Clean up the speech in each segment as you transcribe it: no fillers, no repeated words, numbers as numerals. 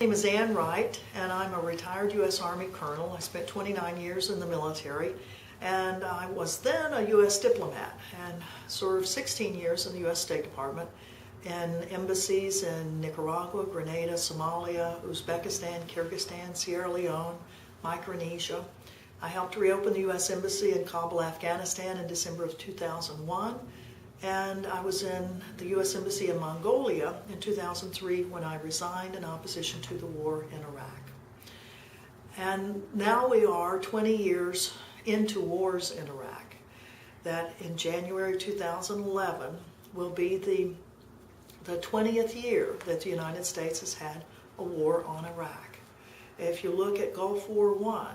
My name is Ann Wright, and I'm a retired U.S. Army colonel. I spent 29 years in the military, and I was then a U.S. diplomat and served 16 years in the U.S. State Department in embassies in Nicaragua, Grenada, Somalia, Uzbekistan, Kyrgyzstan, Sierra Leone, Micronesia. I helped reopen the U.S. Embassy in Kabul, Afghanistan in December of 2001. And I was in the U.S. Embassy in Mongolia in 2003 when I resigned in opposition to the war in Iraq. And now we are 20 years into wars in Iraq. That in January 2011 will be the 20th year that the United States has had a war on Iraq. If you look at Gulf War I,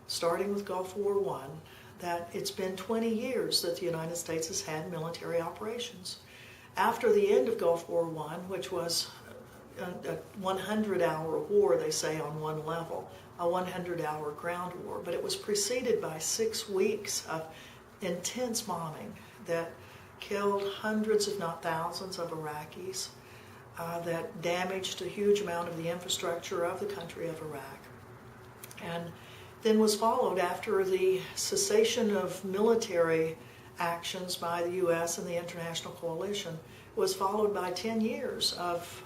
starting with Gulf War I, that it's been 20 years that the United States has had military operations. After the end of Gulf War I, which was a 100-hour war, they say, on one level, a 100-hour ground war, but it was preceded by 6 weeks of intense bombing that killed hundreds, if not thousands, of Iraqis, that damaged a huge amount of the infrastructure of the country of Iraq. And then was followed, after the cessation of military actions by the U.S. and the international coalition, was followed by 10 years of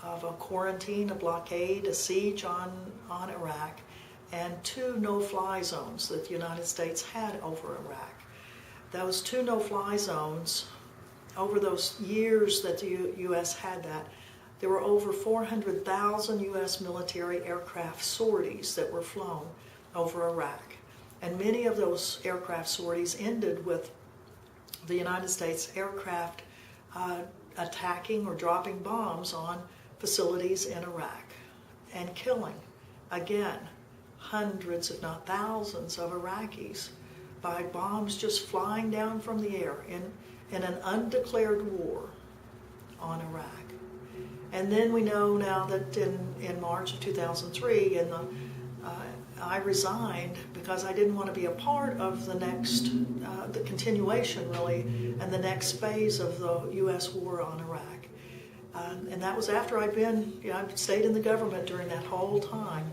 a quarantine, a blockade, a siege on Iraq, and 2 no-fly zones that the United States had over Iraq. Those 2 no-fly zones, over those years that the U.S. had that, there were over 400,000 U.S. military aircraft sorties that were flown over Iraq. And many of those aircraft sorties ended with the United States aircraft attacking or dropping bombs on facilities in Iraq and killing, again, hundreds, if not thousands, of Iraqis by bombs just flying down from the air in an undeclared war on Iraq. And then we know now that in March of 2003, I resigned because I didn't want to be a part of the next, the continuation really, and the next phase of the U.S. war on Iraq. And that was after I'd stayed in the government during that whole time.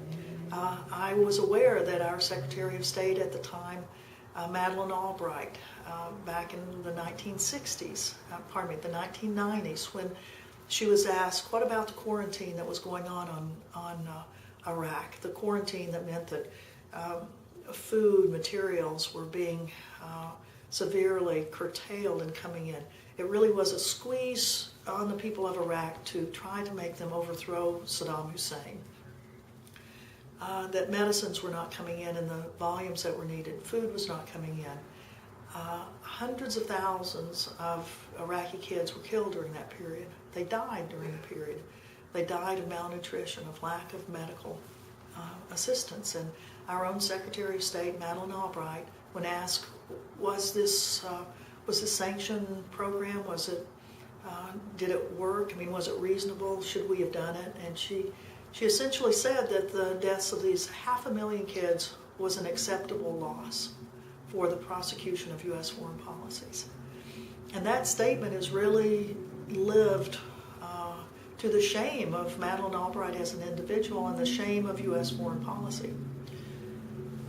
I was aware that our Secretary of State at the time, Madeleine Albright, back in the 1960s, the 1990s, when she was asked, what about the quarantine that was going on Iraq? The quarantine that meant that food, materials were being severely curtailed in coming in. It really was a squeeze on the people of Iraq to try to make them overthrow Saddam Hussein. That medicines were not coming in the volumes that were needed. Food was not coming in. Hundreds of thousands of Iraqi kids were killed during that period. They died during the period. They died of malnutrition, of lack of medical assistance. And our own Secretary of State, Madeleine Albright, when asked, was this sanction program, did it work? I mean, was it reasonable? Should we have done it? And she essentially said that the deaths of these 500,000 kids was an acceptable loss for the prosecution of U.S. foreign policies. And that statement has really lived to the shame of Madeleine Albright as an individual and the shame of U.S. foreign policy.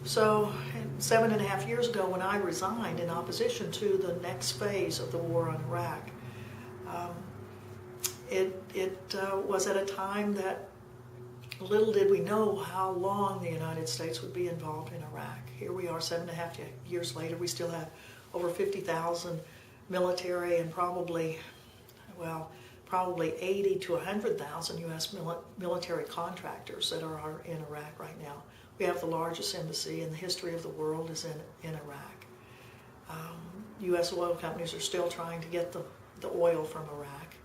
So 7.5 years ago, when I resigned in opposition to the next phase of the war on Iraq, it was at a time that little did we know how long the United States would be involved in Iraq. Here we are 7.5 years later. We still have over 50,000 military and probably 80 to 100,000 U.S. military contractors that are in Iraq right now. We have the largest embassy in the history of the world is in Iraq. U.S. oil companies are still trying to get the oil from Iraq.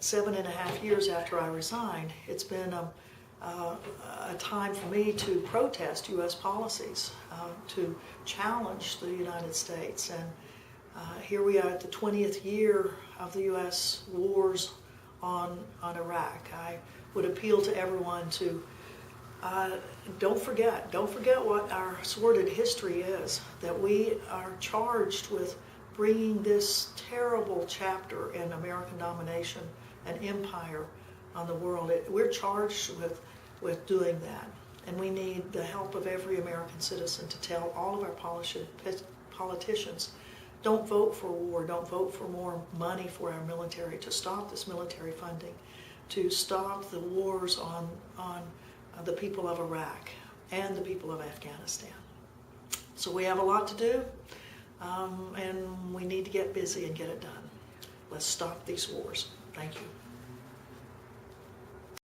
7.5 years after I resigned, it's been a time for me to protest U.S. policies, to challenge the United States. And here we are at the 20th year of the U.S. wars on Iraq. I would appeal to everyone to don't forget what our sordid history is, that we are charged with bringing this terrible chapter in American domination an empire on the world. We're charged with doing that. And we need the help of every American citizen to tell all of our politicians, don't vote for war, don't vote for more money for our military, to stop this military funding, to stop the wars on the people of Iraq and the people of Afghanistan. So we have a lot to do, and we need to get busy and get it done. Let's stop these wars. Thank you.